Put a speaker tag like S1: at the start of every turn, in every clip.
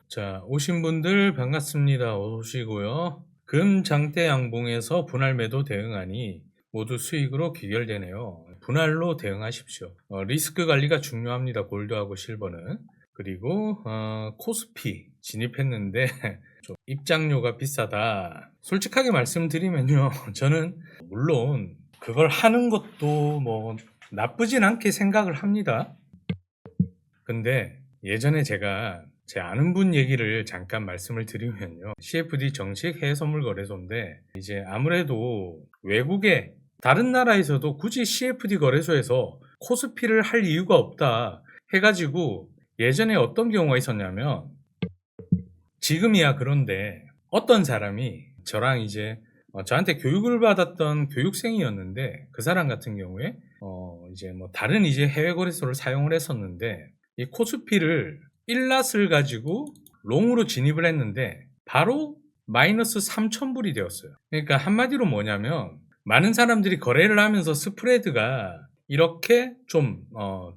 S1: 자, 오신 분들 반갑습니다. 오시고요. 금 장대 양봉에서 분할 매도 대응하니 모두 수익으로 귀결되네요. 분할로 대응하십시오. 리스크 관리가 중요합니다. 골드하고 실버는. 그리고 코스피 진입했는데 좀 입장료가 비싸다. 솔직하게 말씀드리면요. 저는 물론 그걸 하는 것도 뭐 나쁘진 않게 생각을 합니다. 근데 예전에 제가 제 아는 분 얘기를 잠깐 말씀을 드리면요. CFD 정식 해외선물거래소인데 이제 아무래도 외국에 다른 나라에서도 굳이 CFD 거래소에서 코스피를 할 이유가 없다 해가지고 예전에 어떤 경우가 있었냐면 지금이야 그런데 어떤 사람이 저랑 이제 저한테 교육을 받았던 교육생이었는데 그 사람 같은 경우에 이제 뭐 다른 이제 해외 거래소를 사용을 했었는데 이 코스피를 1낫을 가지고 롱으로 진입을 했는데 바로 마이너스 3,000불이 되었어요. 그러니까 한마디로 뭐냐면 많은 사람들이 거래를 하면서 스프레드가 이렇게 좀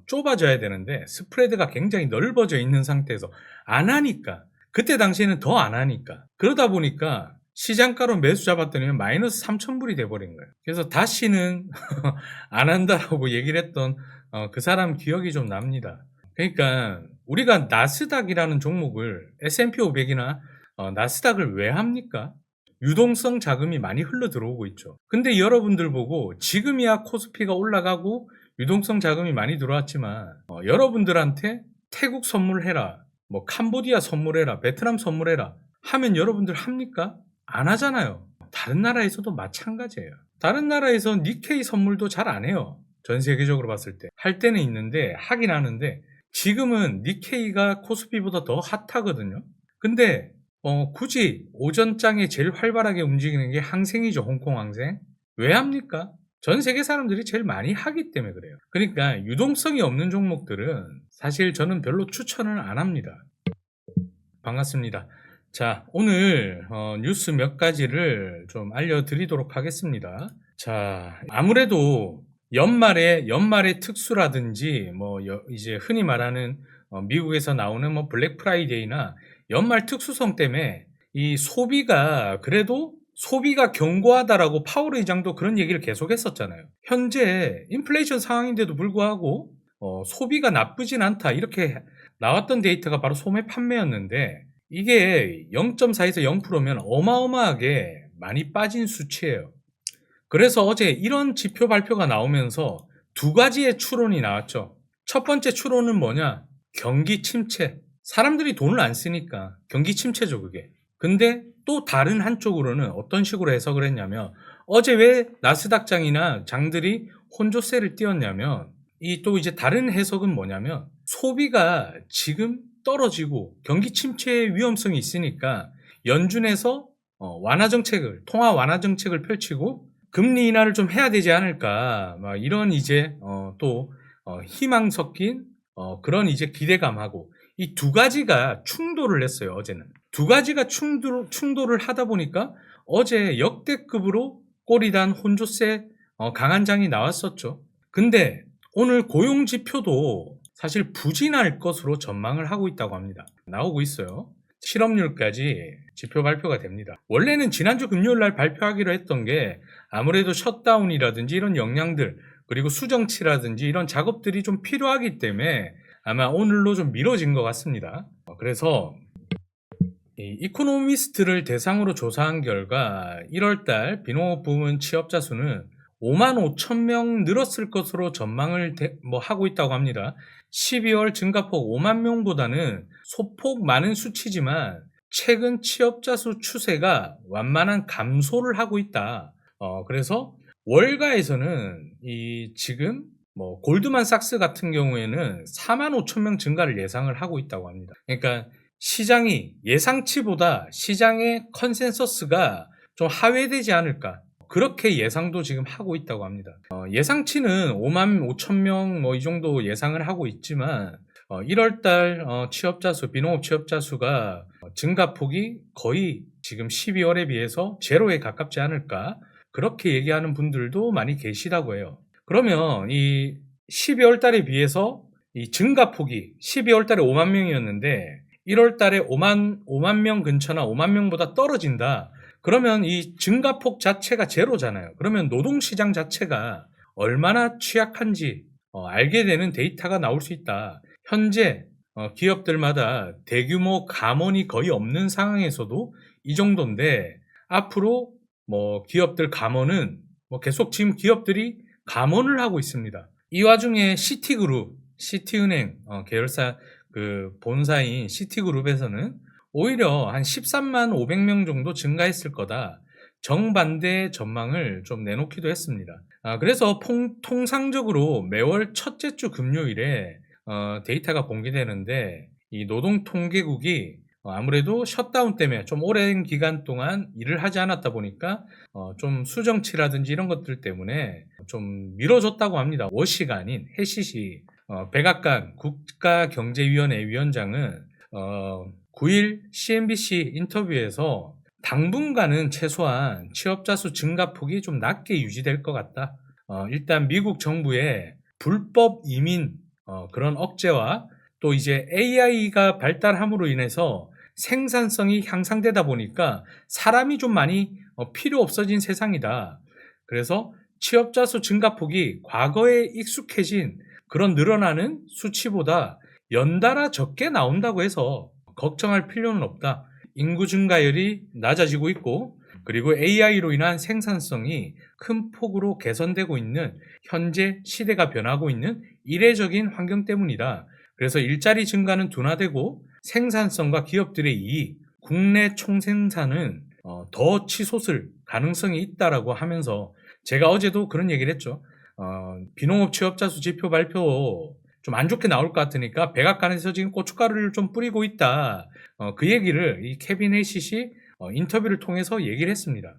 S1: 좁아져야 되는데 스프레드가 굉장히 넓어져 있는 상태에서 안 하니까 그때 당시에는 더 안 하니까 그러다 보니까 시장가로 매수 잡았더니 마이너스 3,000불이 돼버린 거예요. 그래서 다시는 안 한다라고 얘기를 했던 그 사람 기억이 좀 납니다. 그러니까 우리가 나스닥이라는 종목을 S&P 500이나 나스닥을 왜 합니까? 유동성 자금이 많이 흘러 들어오고 있죠. 근데 여러분들 보고 지금이야 코스피가 올라가고 유동성 자금이 많이 들어왔지만 여러분들한테 태국 선물해라, 뭐 캄보디아 선물해라, 베트남 선물해라 하면 여러분들 합니까? 안 하잖아요. 다른 나라에서도 마찬가지예요. 다른 나라에서 니케이 선물도 잘 안 해요. 전 세계적으로 봤을 때. 할 때는 있는데 하긴 하는데 지금은 니케이가 코스피보다 더 핫하거든요. 근데 굳이 오전장에 제일 활발하게 움직이는 게 항생이죠. 홍콩 항생. 왜 합니까? 전 세계 사람들이 제일 많이 하기 때문에 그래요. 그러니까 유동성이 없는 종목들은 사실 저는 별로 추천을 안 합니다. 반갑습니다. 자, 오늘 뉴스 몇 가지를 좀 알려드리도록 하겠습니다. 자, 아무래도 연말의 특수라든지 뭐 이제 흔히 말하는 미국에서 나오는 뭐 블랙 프라이데이나 연말 특수성 때문에 이 소비가 그래도 소비가 견고하다라고 파월 의장도 그런 얘기를 계속 했었잖아요. 현재 인플레이션 상황인데도 불구하고 소비가 나쁘진 않다 이렇게 나왔던 데이터가 바로 소매 판매였는데 이게 0.4에서 0%면 어마어마하게 많이 빠진 수치예요. 그래서 어제 이런 지표 발표가 나오면서 두 가지의 추론이 나왔죠. 첫 번째 추론은 뭐냐? 경기 침체. 사람들이 돈을 안 쓰니까 경기 침체죠, 그게. 근데 또 다른 한쪽으로는 어떤 식으로 해석을 했냐면 어제 왜 나스닥장이나 장들이 혼조세를 띄웠냐면 또 이제 다른 해석은 뭐냐면 소비가 지금 떨어지고 경기 침체의 위험성이 있으니까 연준에서 통화 완화 정책을 펼치고 금리 인하를 좀 해야 되지 않을까 막 이런 이제 또 희망 섞인 그런 이제 기대감하고 이 두 가지가 충돌을 했어요. 어제는 두 가지가 충돌을 하다 보니까 어제 역대급으로 꼬리단 혼조세 강한 장이 나왔었죠. 근데 오늘 고용 지표도 사실 부진할 것으로 전망을 하고 있다고 합니다. 나오고 있어요. 실업률까지 지표 발표가 됩니다. 원래는 지난주 금요일 날 발표하기로 했던 게 아무래도 셧다운이라든지 이런 영향들 그리고 수정치라든지 이런 작업들이 좀 필요하기 때문에 아마 오늘로 좀 미뤄진 것 같습니다. 그래서 이코노미스트를 대상으로 조사한 결과 1월달 비농업 부문 취업자 수는 5만 5천 명 늘었을 것으로 전망을 하고 있다고 합니다. 12월 증가폭 5만 명보다는 소폭 많은 수치지만 최근 취업자 수 추세가 완만한 감소를 하고 있다. 그래서 월가에서는 지금 골드만삭스 같은 경우에는 4만 5천 명 증가를 예상을 하고 있다고 합니다. 그러니까 시장이 예상치보다 시장의 컨센서스가 좀 하회되지 않을까 그렇게 예상도 지금 하고 있다고 합니다. 예상치는 5만 5천 명 이 정도 예상을 하고 있지만 1월달 비농업 취업자 수가 증가폭이 거의 지금 12월에 비해서 제로에 가깝지 않을까 그렇게 얘기하는 분들도 많이 계시다고 해요. 그러면 이 12월 달에 비해서 이 증가폭이 12월 달에 5만 명이었는데 1월 달에 5만 명 근처나 5만 명보다 떨어진다. 그러면 이 증가폭 자체가 제로잖아요. 그러면 노동시장 자체가 얼마나 취약한지 알게 되는 데이터가 나올 수 있다. 현재 기업들마다 대규모 감원이 거의 없는 상황에서도 이 정도인데, 앞으로 뭐 기업들 감원은 뭐 계속 지금 기업들이 감원을 하고 있습니다. 이 와중에 시티그룹, 시티은행 계열사 그 본사인 시티그룹에서는 오히려 한 13만 500명 정도 증가했을 거다. 정반대 전망을 좀 내놓기도 했습니다. 그래서 통상적으로 매월 첫째 주 금요일에 데이터가 공개되는데, 이 노동통계국이 아무래도 셧다운 때문에 좀 오랜 기간 동안 일을 하지 않았다 보니까 좀 수정치라든지 이런 것들 때문에 좀 미뤄졌다고 합니다. 워시가 아닌 해시시. 백악관 국가경제위원회 위원장은 9일 CNBC 인터뷰에서 당분간은 최소한 취업자 수 증가폭이 좀 낮게 유지될 것 같다. 일단 미국 정부의 불법 이민 그런 억제와 또 이제 AI가 발달함으로 인해서 생산성이 향상되다 보니까 사람이 좀 많이 필요 없어진 세상이다. 그래서 취업자 수 증가폭이 과거에 익숙해진 그런 늘어나는 수치보다 연달아 적게 나온다고 해서 걱정할 필요는 없다. 인구 증가율이 낮아지고 있고, 그리고 AI로 인한 생산성이 큰 폭으로 개선되고 있는 현재 시대가 변하고 있는 이례적인 환경 때문이다. 그래서 일자리 증가는 둔화되고 생산성과 기업들의 이익, 국내 총생산은 더 치솟을 가능성이 있다라고 하면서, 제가 어제도 그런 얘기를 했죠. 비농업 취업자 수 지표 발표 좀 안 좋게 나올 것 같으니까 백악관에서 지금 고춧가루를 좀 뿌리고 있다. 그 얘기를 이 케빈 해시시 인터뷰를 통해서 얘기를 했습니다.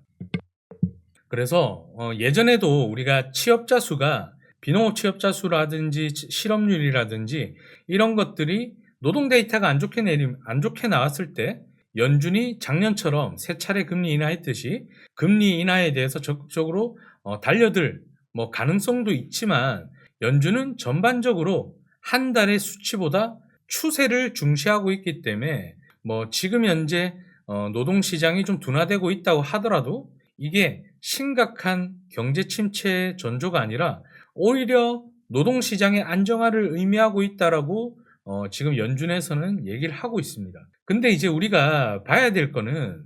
S1: 그래서 예전에도 우리가 취업자 수가 비농업 취업자 수라든지 실업률이라든지 이런 것들이 노동 데이터가 안 좋게 나왔을 때 연준이 작년처럼 세 차례 금리 인하했듯이 금리 인하에 대해서 적극적으로 달려들 뭐 가능성도 있지만, 연준은 전반적으로 한 달의 수치보다 추세를 중시하고 있기 때문에 뭐 지금 현재 노동시장이 좀 둔화되고 있다고 하더라도 이게 심각한 경제 침체 전조가 아니라 오히려 노동시장의 안정화를 의미하고 있다라고 지금 연준에서는 얘기를 하고 있습니다. 근데 이제 우리가 봐야 될 거는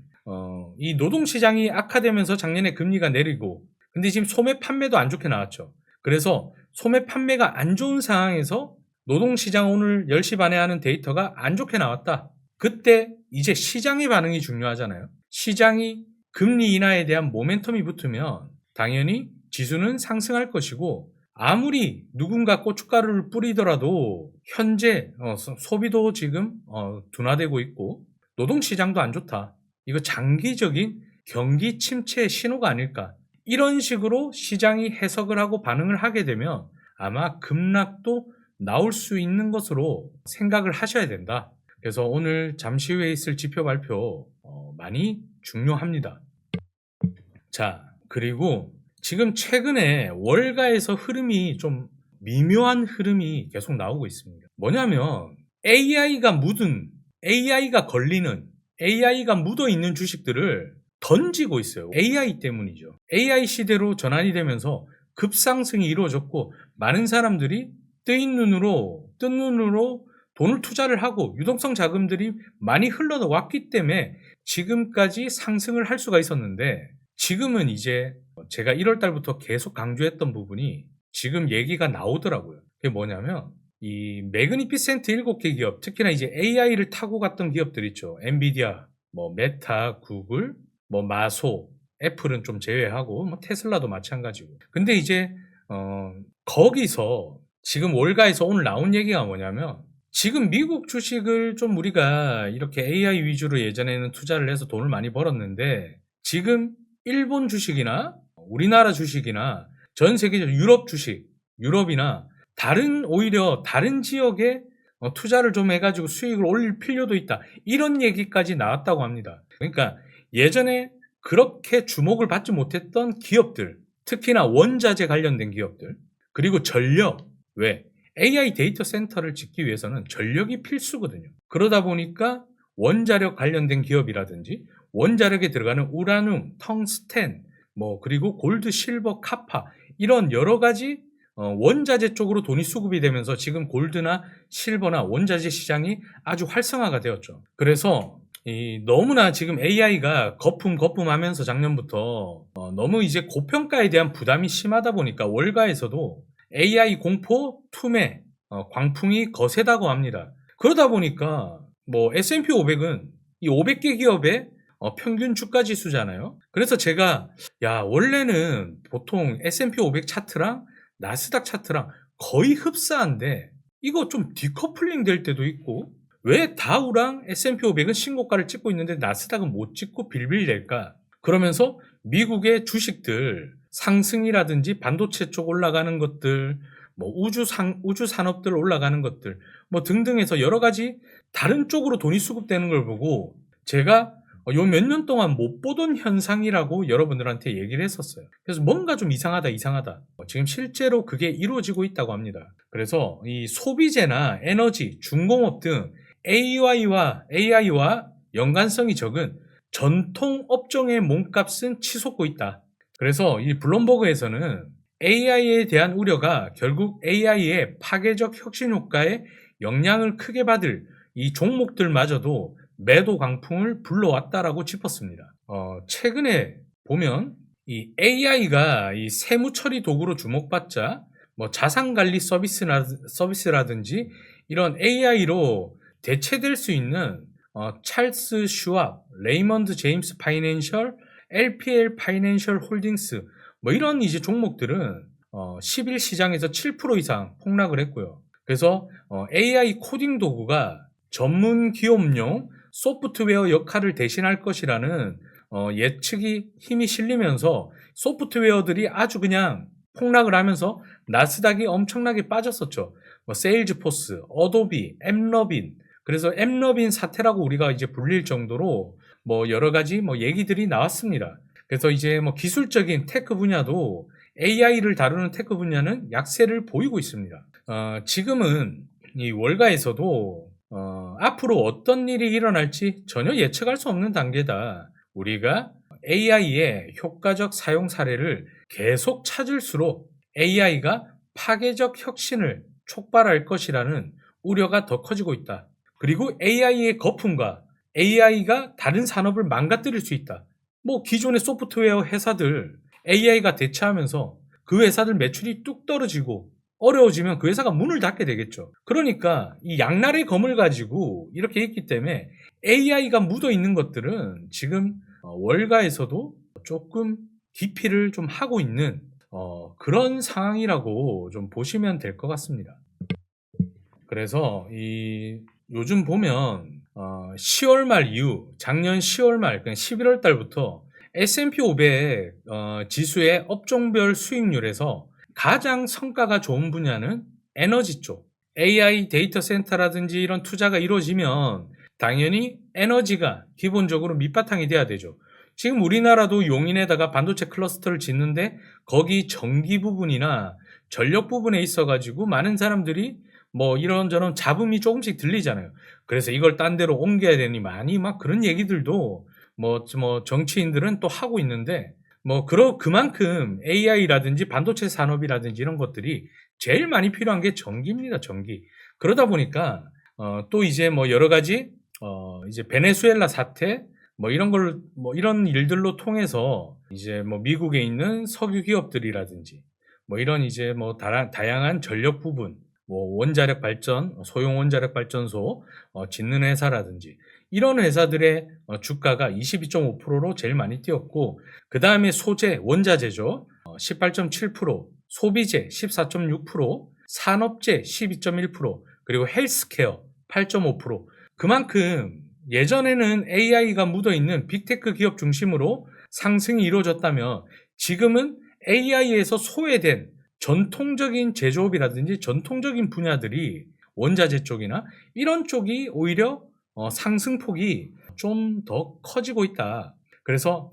S1: 이 노동시장이 악화되면서 작년에 금리가 내리고, 근데 지금 소매 판매도 안 좋게 나왔죠. 그래서 소매 판매가 안 좋은 상황에서 노동시장 오늘 10시 반에 하는 데이터가 안 좋게 나왔다. 그때 이제 시장의 반응이 중요하잖아요. 시장이 금리 인하에 대한 모멘텀이 붙으면 당연히 지수는 상승할 것이고, 아무리 누군가 고춧가루를 뿌리더라도 현재 소비도 지금 둔화되고 있고 노동시장도 안 좋다. 이거 장기적인 경기 침체의 신호가 아닐까. 이런 식으로 시장이 해석을 하고 반응을 하게 되면 아마 급락도 나올 수 있는 것으로 생각을 하셔야 된다. 그래서 오늘 잠시 후에 있을 지표 발표 많이 중요합니다. 자, 그리고 지금 최근에 월가에서 흐름이 좀 미묘한 흐름이 계속 나오고 있습니다. 뭐냐면 AI가 걸리는, AI가 묻어 있는 주식들을 던지고 있어요. AI 때문이죠. AI 시대로 전환이 되면서 급상승이 이루어졌고, 많은 사람들이 뜬 눈으로 돈을 투자를 하고 유동성 자금들이 많이 흘러왔기 때문에 지금까지 상승을 할 수가 있었는데, 지금은 이제 제가 1월 달부터 계속 강조했던 부분이 지금 얘기가 나오더라고요. 그게 뭐냐면 이 매그니피센트 7개 기업, 특히나 이제 AI를 타고 갔던 기업들 있죠. 엔비디아, 뭐 메타, 구글, 뭐 마소, 애플은 좀 제외하고 뭐 테슬라도 마찬가지고. 근데 이제 거기서 지금 월가에서 오늘 나온 얘기가 뭐냐면, 지금 미국 주식을 좀 우리가 이렇게 AI 위주로 예전에는 투자를 해서 돈을 많이 벌었는데, 지금 일본 주식이나 우리나라 주식이나 전 세계적 유럽 주식, 유럽이나 오히려 다른 지역에 투자를 좀 해가지고 수익을 올릴 필요도 있다. 이런 얘기까지 나왔다고 합니다. 그러니까 예전에 그렇게 주목을 받지 못했던 기업들, 특히나 원자재 관련된 기업들, 그리고 전력, 왜? AI 데이터 센터를 짓기 위해서는 전력이 필수거든요. 그러다 보니까 원자력 관련된 기업이라든지 원자력에 들어가는 우라늄, 텅스텐, 그리고 골드, 실버, 카파 이런 여러 가지 원자재 쪽으로 돈이 수급이 되면서 지금 골드나 실버나 원자재 시장이 아주 활성화가 되었죠. 그래서 너무나 지금 AI가 거품하면서 작년부터 너무 이제 고평가에 대한 부담이 심하다 보니까 월가에서도 AI 공포, 투매, 광풍이 거세다고 합니다. 그러다 보니까 S&P 500은 이 500개 기업의 평균 주가 지수잖아요. 그래서 제가 원래는 보통 S&P 500 차트랑 나스닥 차트랑 거의 흡사한데 이거 좀 디커플링 될 때도 있고 왜 다우랑 S&P 500은 신고가를 찍고 있는데 나스닥은 못 찍고 빌빌댈까? 그러면서 미국의 주식들 상승이라든지 반도체 쪽 올라가는 것들, 우주 산업들 올라가는 것들, 등등 해서 여러 가지 다른 쪽으로 돈이 수급되는 걸 보고 제가 요 몇 년 동안 못 보던 현상이라고 여러분들한테 얘기를 했었어요. 그래서 뭔가 좀 이상하다. 지금 실제로 그게 이루어지고 있다고 합니다. 그래서 이 소비재나 에너지, 중공업 등 AI와 연관성이 적은 전통 업종의 몸값은 치솟고 있다. 그래서 이 블룸버그에서는 AI에 대한 우려가 결국 AI의 파괴적 혁신 효과에 영향을 크게 받을 이 종목들마저도 매도 강풍을 불러왔다라고 짚었습니다. 최근에 보면 이 AI가 이 세무 처리 도구로 주목받자 자산 관리 서비스라든지 이런 AI로 대체될 수 있는 찰스 슈왑, 레이먼드 제임스 파이낸셜, LPL 파이낸셜 홀딩스 이런 이제 종목들은 10일 시장에서 7% 이상 폭락을 했고요. 그래서 AI 코딩 도구가 전문 기업용 소프트웨어 역할을 대신할 것이라는 예측이 힘이 실리면서 소프트웨어들이 아주 그냥 폭락을 하면서 나스닥이 엄청나게 빠졌었죠. 세일즈포스, 어도비, 엠러빈, 그래서 엠러빈 사태라고 우리가 이제 불릴 정도로 여러 가지 얘기들이 나왔습니다. 그래서 이제 기술적인 테크 분야도 AI를 다루는 테크 분야는 약세를 보이고 있습니다. 지금은 이 월가에서도 앞으로 어떤 일이 일어날지 전혀 예측할 수 없는 단계다. 우리가 AI의 효과적 사용 사례를 계속 찾을수록 AI가 파괴적 혁신을 촉발할 것이라는 우려가 더 커지고 있다. 그리고 AI의 거품과 AI가 다른 산업을 망가뜨릴 수 있다. 기존의 소프트웨어 회사들 AI가 대체하면서 그 회사들 매출이 뚝 떨어지고 어려워지면 그 회사가 문을 닫게 되겠죠. 그러니까 이 양날의 검을 가지고 이렇게 있기 때문에 AI가 묻어 있는 것들은 지금 월가에서도 조금 기피를 좀 하고 있는 그런 상황이라고 좀 보시면 될 것 같습니다. 그래서 요즘 보면 10월 말 이후 작년 10월 말 그냥 11월 달부터 S&P 500 지수의 업종별 수익률에서 가장 성과가 좋은 분야는 에너지 쪽. AI 데이터 센터라든지 이런 투자가 이루어지면 당연히 에너지가 기본적으로 밑바탕이 돼야 되죠. 지금 우리나라도 용인에다가 반도체 클러스터를 짓는데 거기 전기 부분이나 전력 부분에 있어가지고 많은 사람들이 이런저런 잡음이 조금씩 들리잖아요. 그래서 이걸 딴 데로 옮겨야 되니 많이 그런 얘기들도 정치인들은 또 하고 있는데 그만큼 AI라든지 반도체 산업이라든지 이런 것들이 제일 많이 필요한 게 전기입니다, 전기. 그러다 보니까 또 이제 여러 가지 이제 베네수엘라 사태 이런 일들로 통해서 이제 미국에 있는 석유 기업들이라든지 이런 이제 다양한 전력 부분, 원자력 발전, 소형 원자력 발전소 짓는 회사라든지 이런 회사들의 주가가 22.5%로 제일 많이 뛰었고 그 다음에 소재, 원자재죠. 18.7%, 소비재 14.6%, 산업재 12.1%, 그리고 헬스케어 8.5%. 그만큼 예전에는 AI가 묻어있는 빅테크 기업 중심으로 상승이 이루어졌다면 지금은 AI에서 소외된 전통적인 제조업이라든지 전통적인 분야들이 원자재 쪽이나 이런 쪽이 오히려 상승폭이 좀 더 커지고 있다. 그래서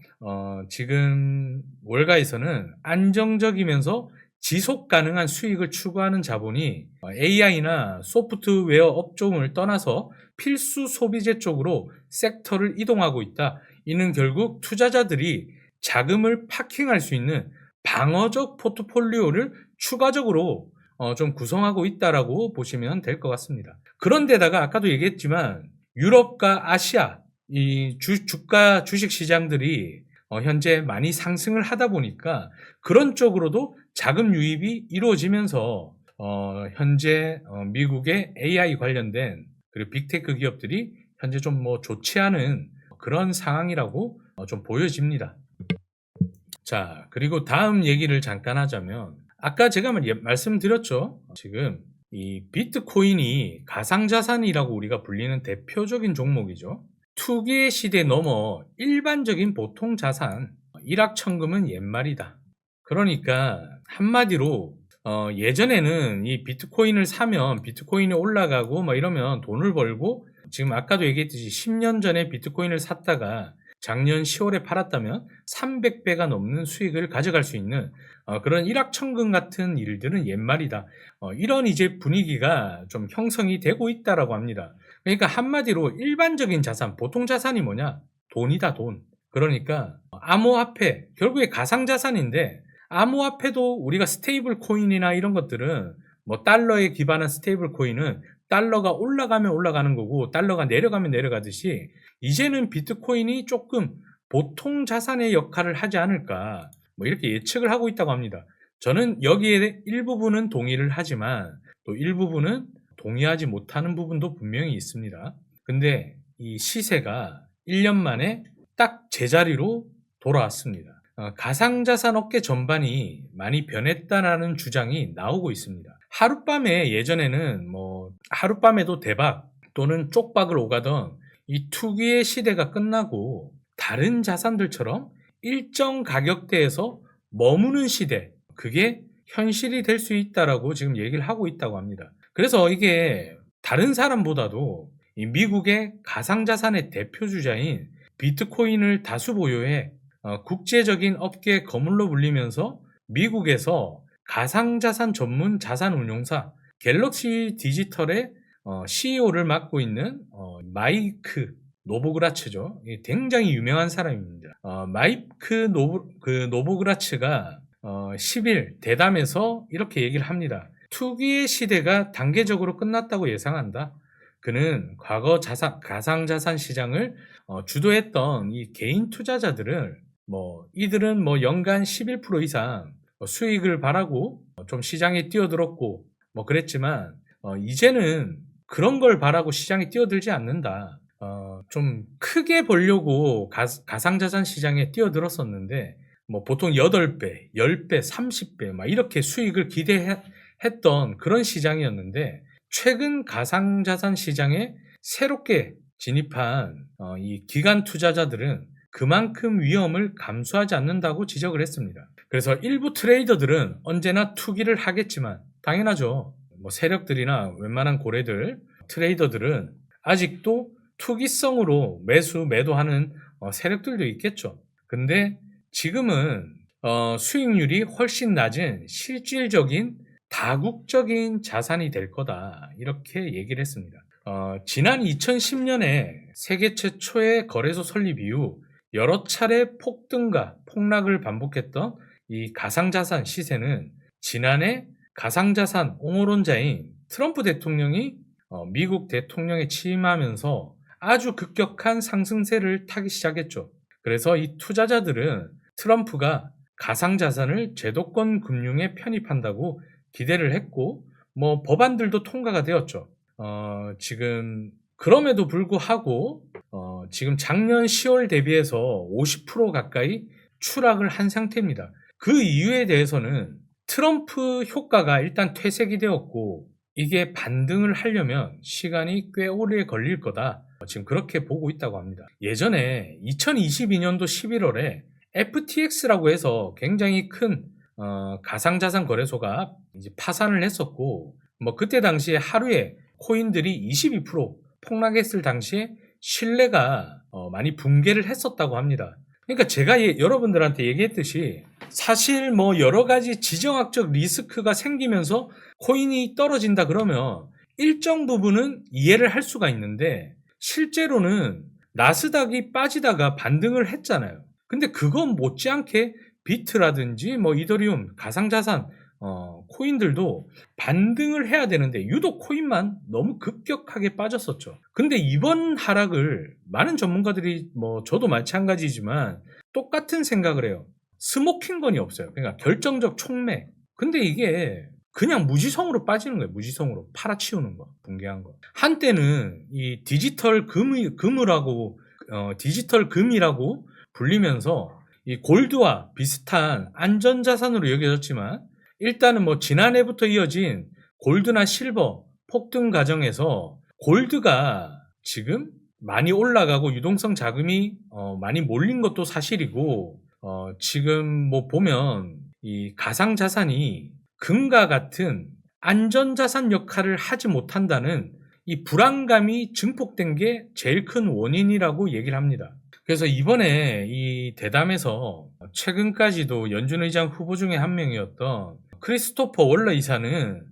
S1: 지금 월가에서는 안정적이면서 지속 가능한 수익을 추구하는 자본이 AI나 소프트웨어 업종을 떠나서 필수 소비재 쪽으로 섹터를 이동하고 있다. 이는 결국 투자자들이 자금을 파킹할 수 있는 방어적 포트폴리오를 추가적으로 좀 구성하고 있다라고 보시면 될 것 같습니다. 그런데다가 아까도 얘기했지만 유럽과 아시아 이 주가 주식 시장들이 현재 많이 상승을 하다 보니까 그런 쪽으로도 자금 유입이 이루어지면서 현재 미국의 AI 관련된 그리고 빅테크 기업들이 현재 좀 좋지 않은 그런 상황이라고 좀 보여집니다. 자, 그리고 다음 얘기를 잠깐 하자면 아까 제가 말씀드렸죠. 지금 이 비트코인이 가상자산이라고 우리가 불리는 대표적인 종목이죠. 투기의 시대 넘어 일반적인 보통 자산, 일확천금은 옛말이다. 그러니까 한마디로 예전에는 이 비트코인을 사면 비트코인이 올라가고 이러면 돈을 벌고, 지금 아까도 얘기했듯이 10년 전에 비트코인을 샀다가 작년 10월에 팔았다면 300배가 넘는 수익을 가져갈 수 있는 그런 일확천금 같은 일들은 옛말이다. 이런 이제 분위기가 좀 형성이 되고 있다라고 합니다. 그러니까 한마디로 일반적인 자산, 보통 자산이 뭐냐? 돈이다, 돈. 그러니까 암호화폐, 결국에 가상자산인데, 암호화폐도 우리가 스테이블 코인이나 이런 것들은 달러에 기반한 스테이블 코인은 달러가 올라가면 올라가는 거고 달러가 내려가면 내려가듯이 이제는 비트코인이 조금 보통 자산의 역할을 하지 않을까 이렇게 예측을 하고 있다고 합니다. 저는 여기에 일부분은 동의를 하지만 또 일부분은 동의하지 못하는 부분도 분명히 있습니다. 근데 이 시세가 1년 만에 딱 제자리로 돌아왔습니다. 가상자산 업계 전반이 많이 변했다라는 주장이 나오고 있습니다. 하룻밤에 예전에는 하룻밤에도 대박 또는 쪽박을 오가던 이 투기의 시대가 끝나고 다른 자산들처럼 일정 가격대에서 머무는 시대, 그게 현실이 될 수 있다라고 지금 얘기를 하고 있다고 합니다. 그래서 이게 다른 사람보다도 이 미국의 가상자산의 대표주자인 비트코인을 다수 보유해 국제적인 업계 거물로 불리면서 미국에서 가상자산 전문 자산운용사 갤럭시 디지털의 CEO를 맡고 있는 마이크 노보그라츠죠. 굉장히 유명한 사람입니다. 마이크 노보그라츠가 10일 대담에서 이렇게 얘기를 합니다. 투기의 시대가 단계적으로 끝났다고 예상한다. 그는 과거 가상자산 시장을 주도했던 이 개인 투자자들을 이들은 연간 11% 이상 수익을 바라고 좀 시장에 뛰어들었고 그랬지만 이제는 그런 걸 바라고 시장에 뛰어들지 않는다. 좀 크게 벌려고 가상자산 시장에 뛰어들었었는데 보통 8배, 10배, 30배 이렇게 수익을 기대했던 그런 시장이었는데, 최근 가상자산 시장에 새롭게 진입한 이 기관 투자자들은 그만큼 위험을 감수하지 않는다고 지적을 했습니다. 그래서 일부 트레이더들은 언제나 투기를 하겠지만, 당연하죠. 세력들이나 웬만한 고래들, 트레이더들은 아직도 투기성으로 매도하는 세력들도 있겠죠. 근데 지금은 수익률이 훨씬 낮은 실질적인 다국적인 자산이 될 거다, 이렇게 얘기를 했습니다. 지난 2010년에 세계 최초의 거래소 설립 이후 여러 차례 폭등과 폭락을 반복했던 이 가상자산 시세는 지난해 가상자산 옹호론자인 트럼프 대통령이 미국 대통령에 취임하면서 아주 급격한 상승세를 타기 시작했죠. 그래서 이 투자자들은 트럼프가 가상자산을 제도권 금융에 편입한다고 기대를 했고 법안들도 통과가 되었죠. 지금 그럼에도 불구하고 지금 작년 10월 대비해서 50% 가까이 추락을 한 상태입니다. 그 이유에 대해서는 트럼프 효과가 일단 퇴색이 되었고 이게 반등을 하려면 시간이 꽤 오래 걸릴 거다, 지금 그렇게 보고 있다고 합니다. 예전에 2022년도 11월에 FTX라고 해서 굉장히 큰 가상자산 거래소가 이제 파산을 했었고 그때 당시에 하루에 코인들이 22% 폭락했을 당시에 신뢰가 많이 붕괴를 했었다고 합니다. 그러니까 제가 여러분들한테 얘기했듯이 사실 뭐 여러 가지 지정학적 리스크가 생기면서 코인이 떨어진다 그러면 일정 부분은 이해를 할 수가 있는데 실제로는 나스닥이 빠지다가 반등을 했잖아요. 근데 그건 못지않게 비트라든지 뭐 이더리움, 가상자산, 코인들도 반등을 해야 되는데 유독 코인만 너무 급격하게 빠졌었죠. 근데 이번 하락을 많은 전문가들이 뭐 저도 마찬가지지만 똑같은 생각을 해요. 스모킹건이 없어요. 그러니까 결정적 촉매. 근데 이게 그냥 무지성으로 빠지는 거예요. 무지성으로 팔아치우는 거, 붕괴한 거. 한때는 이 디지털 디지털 금이라고 불리면서 이 골드와 비슷한 안전자산으로 여겨졌지만 일단은 뭐 지난해부터 이어진 골드나 실버 폭등 과정에서 골드가 지금 많이 올라가고 유동성 자금이 많이 몰린 것도 사실이고 지금 뭐 보면 이 가상자산이 금과 같은 안전자산 역할을 하지 못한다는 이 불안감이 증폭된 게 제일 큰 원인이라고 얘기를 합니다. 그래서 이번에 이 대담에서 최근까지도 연준 의장 후보 중에 한 명이었던 크리스토퍼 월러 이사는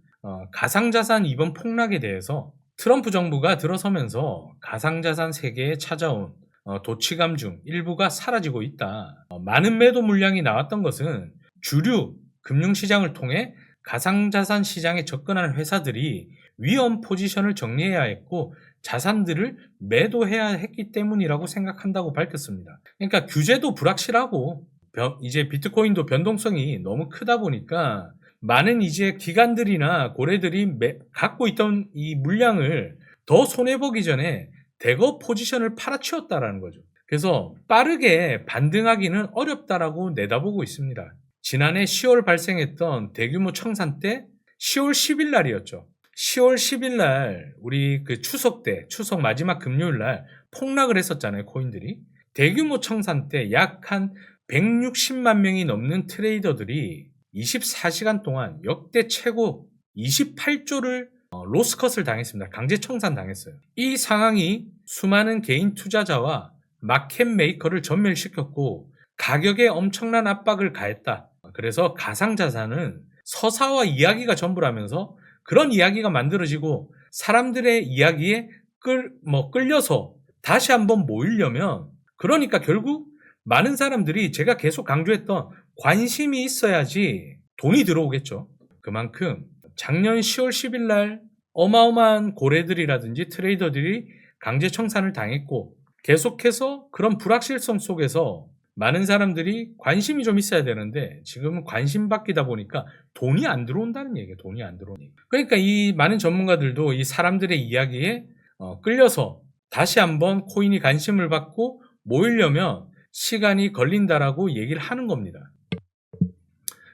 S1: 가상자산 이번 폭락에 대해서 트럼프 정부가 들어서면서 가상자산 세계에 찾아온 도치감 중 일부가 사라지고 있다. 많은 매도 물량이 나왔던 것은 주류 금융시장을 통해 가상자산 시장에 접근하는 회사들이 위험 포지션을 정리해야 했고 자산들을 매도해야 했기 때문이라고 생각한다고 밝혔습니다. 그러니까 규제도 불확실하고 이제 비트코인도 변동성이 너무 크다 보니까 많은 이제 기관들이나 고래들이 갖고 있던 이 물량을 더 손해보기 전에 대거 포지션을 팔아치웠다라는 거죠. 그래서 빠르게 반등하기는 어렵다라고 내다보고 있습니다. 지난해 10월 발생했던 대규모 청산 때 10월 10일 날이었죠. 10월 10일 날 우리 그 추석 마지막 금요일 날 폭락을 했었잖아요, 코인들이. 대규모 청산 때 약 한 160만 명이 넘는 트레이더들이 24시간 동안 역대 최고 28조를 로스컷을 당했습니다. 강제 청산 당했어요. 이 상황이 수많은 개인 투자자와 마켓 메이커를 전멸시켰고 가격에 엄청난 압박을 가했다. 그래서 가상자산은 서사와 이야기가 전부라면서 그런 이야기가 만들어지고 사람들의 이야기에 끌려서 다시 한번 모이려면 그러니까 결국 많은 사람들이 제가 계속 강조했던 관심이 있어야지 돈이 들어오겠죠. 그만큼 작년 10월 10일 날 어마어마한 고래들이라든지 트레이더들이 강제 청산을 당했고 계속해서 그런 불확실성 속에서 많은 사람들이 관심이 좀 있어야 되는데 지금은 관심 받기다 보니까 돈이 안 들어온다는 얘기예요. 돈이 안 들어오니. 그러니까 이 많은 전문가들도 이 사람들의 이야기에 끌려서 다시 한번 코인이 관심을 받고 모이려면 시간이 걸린다라고 얘기를 하는 겁니다.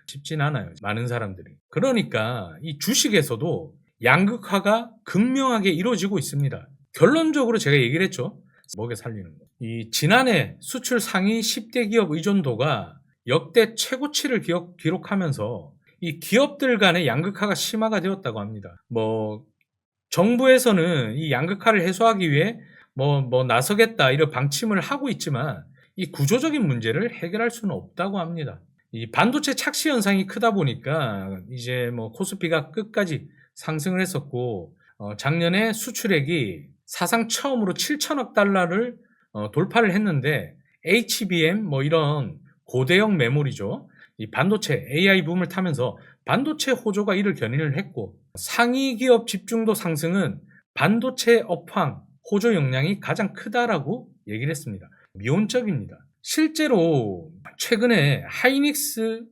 S1: 쉽진 않아요. 많은 사람들이. 그러니까 이 주식에서도 양극화가 극명하게 이루어지고 있습니다. 결론적으로 제가 얘기를 했죠. 먹여 살리는 거. 이 지난해 수출 상위 10대 기업 의존도가 역대 최고치를 기록하면서 이 기업들 간의 양극화가 심화가 되었다고 합니다. 뭐 정부에서는 이 양극화를 해소하기 위해 뭐 나서겠다 이런 방침을 하고 있지만 이 구조적인 문제를 해결할 수는 없다고 합니다. 이 반도체 착시 현상이 크다 보니까 이제 뭐 코스피가 끝까지 상승을 했었고 작년에 수출액이 사상 처음으로 7천억 달러를 돌파를 했는데 HBM 뭐 이런 고대형 메모리죠. 이 반도체 AI 붐을 타면서 반도체 호조가 이를 견인을 했고 상위 기업 집중도 상승은 반도체 업황 호조 역량이 가장 크다라고 얘기를 했습니다. 미온적입니다. 실제로 최근에 하이닉스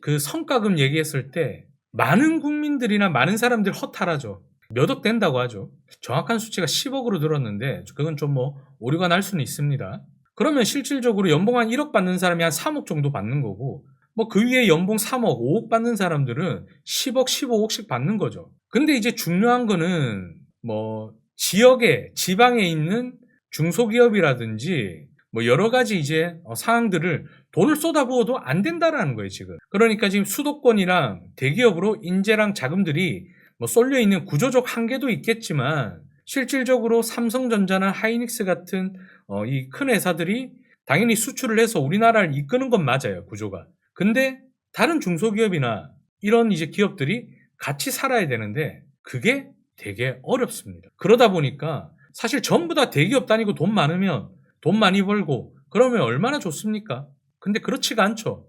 S1: 그 성과금 얘기했을 때 많은 국민들이나 많은 사람들이 허탈하죠. 몇 억 된다고 하죠. 정확한 수치가 10억으로 들었는데 그건 좀 뭐 오류가 날 수는 있습니다. 그러면 실질적으로 연봉 한 1억 받는 사람이 한 3억 정도 받는 거고 뭐 그 위에 연봉 3억, 5억 받는 사람들은 10억, 15억씩 받는 거죠. 근데 이제 중요한 거는 뭐 지방에 있는 중소기업이라든지 뭐 여러 가지 이제 사항들을 돈을 쏟아부어도 안 된다라는 거예요, 지금. 그러니까 지금 수도권이랑 대기업으로 인재랑 자금들이 뭐 쏠려 있는 구조적 한계도 있겠지만 실질적으로 삼성전자나 하이닉스 같은 이 큰 회사들이 당연히 수출을 해서 우리나라를 이끄는 건 맞아요, 구조가. 근데 다른 중소기업이나 이런 이제 기업들이 같이 살아야 되는데 그게 되게 어렵습니다. 그러다 보니까 사실 전부 다 대기업 다니고 돈 많으면 돈 많이 벌고 그러면 얼마나 좋습니까? 근데 그렇지가 않죠.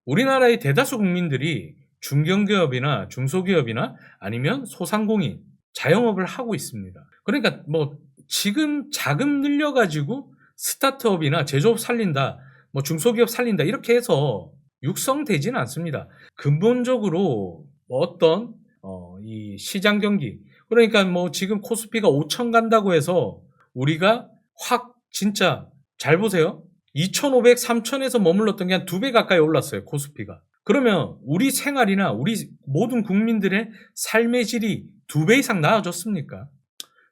S1: 우리나라의 대다수 국민들이 중견기업이나 중소기업이나 아니면 소상공인, 자영업을 하고 있습니다. 그러니까 뭐 지금 자금 늘려가지고 스타트업이나 제조업 살린다, 뭐 중소기업 살린다 이렇게 해서 육성되지는 않습니다. 근본적으로 뭐 어떤 이 시장 경기, 그러니까 뭐 지금 코스피가 5천 간다고 해서 우리가 확 진짜 잘 보세요. 2,500, 3,000에서 머물렀던 게 한 2배 가까이 올랐어요, 코스피가. 그러면 우리 생활이나 우리 모든 국민들의 삶의 질이 2배 이상 나아졌습니까?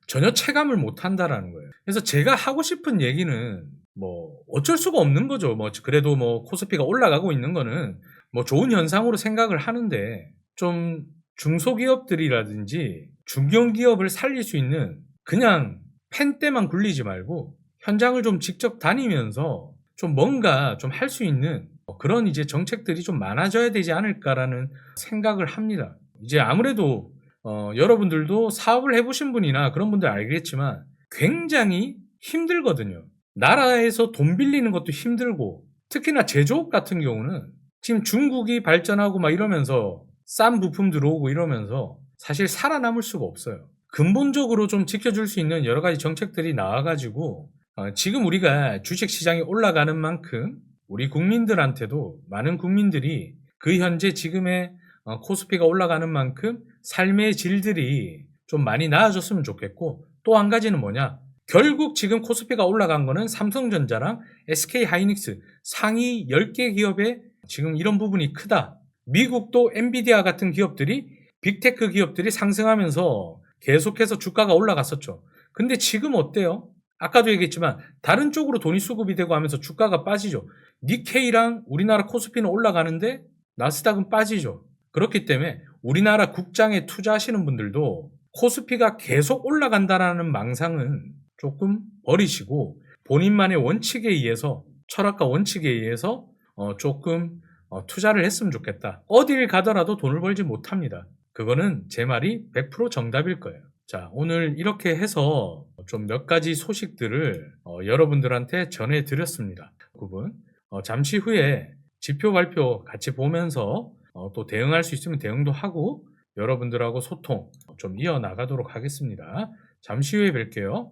S1: 전혀 체감을 못 한다라는 거예요. 그래서 제가 하고 싶은 얘기는 뭐 어쩔 수가 없는 거죠. 뭐 그래도 뭐 코스피가 올라가고 있는 거는 뭐 좋은 현상으로 생각을 하는데 좀 중소기업들이라든지 중견기업을 살릴 수 있는 그냥 펜대만 굴리지 말고 현장을 좀 직접 다니면서 좀 뭔가 좀 할 수 있는 그런 이제 정책들이 좀 많아져야 되지 않을까라는 생각을 합니다. 이제 아무래도 여러분들도 사업을 해보신 분이나 그런 분들 알겠지만 굉장히 힘들거든요. 나라에서 돈 빌리는 것도 힘들고 특히나 제조업 같은 경우는 지금 중국이 발전하고 막 이러면서 싼 부품 들어오고 이러면서 사실 살아남을 수가 없어요. 근본적으로 좀 지켜줄 수 있는 여러 가지 정책들이 나와가지고 지금 우리가 주식시장이 올라가는 만큼 우리 국민들한테도 많은 국민들이 그 현재 지금의 코스피가 올라가는 만큼 삶의 질들이 좀 많이 나아졌으면 좋겠고, 또 한 가지는 뭐냐, 결국 지금 코스피가 올라간 거는 삼성전자랑 SK하이닉스 상위 10개 기업의 지금 이런 부분이 크다. 미국도 엔비디아 같은 기업들이 빅테크 기업들이 상승하면서 계속해서 주가가 올라갔었죠. 근데 지금 어때요? 아까도 얘기했지만 다른 쪽으로 돈이 수급이 되고 하면서 주가가 빠지죠. 니케이랑 우리나라 코스피는 올라가는데 나스닥은 빠지죠. 그렇기 때문에 우리나라 국장에 투자하시는 분들도 코스피가 계속 올라간다라는 망상은 조금 버리시고 본인만의 원칙에 의해서, 철학과 원칙에 의해서 조금 투자를 했으면 좋겠다. 어딜 가더라도 돈을 벌지 못합니다. 그거는 제 말이 100% 정답일 거예요. 자, 오늘 이렇게 해서 좀 몇 가지 소식들을 여러분들한테 전해드렸습니다. 부분 잠시 후에 지표 발표 같이 보면서 또 대응할 수 있으면 대응도 하고 여러분들하고 소통 좀 이어나가도록 하겠습니다. 잠시 후에 뵐게요.